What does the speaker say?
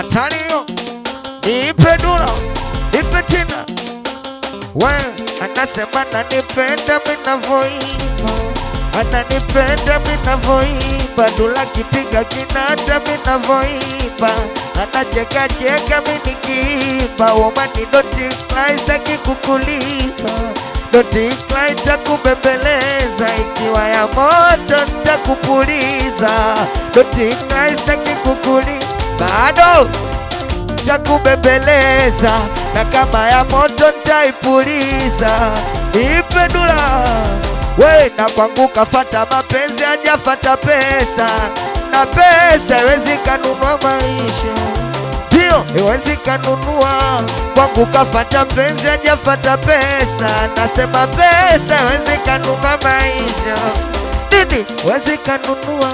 Atalio, nipe dula, nipe tina. We, anasema ananipenda minavoimba, ananipenda minavoimba. Dula kipiga kinata minavoimba, anacheka cheka minikiimba. Woman don't decline saki kukuliza, don't decline takubembeleza. Ikiwa ya moto nitakupuliza, don't decline saki kukuliza. Bado takubembeleza, na kama ya moto nitaipuliza. Nipe dula, we na kwangu kafata mapenzi hajafata pesa, na pesa iwezi kanunua maisha. Ndio iwezi kanunua, kwangu kafata penzi hajafata pesa. Nasema pesa iwezi kanunua maisha. Nini iwezi kanunua?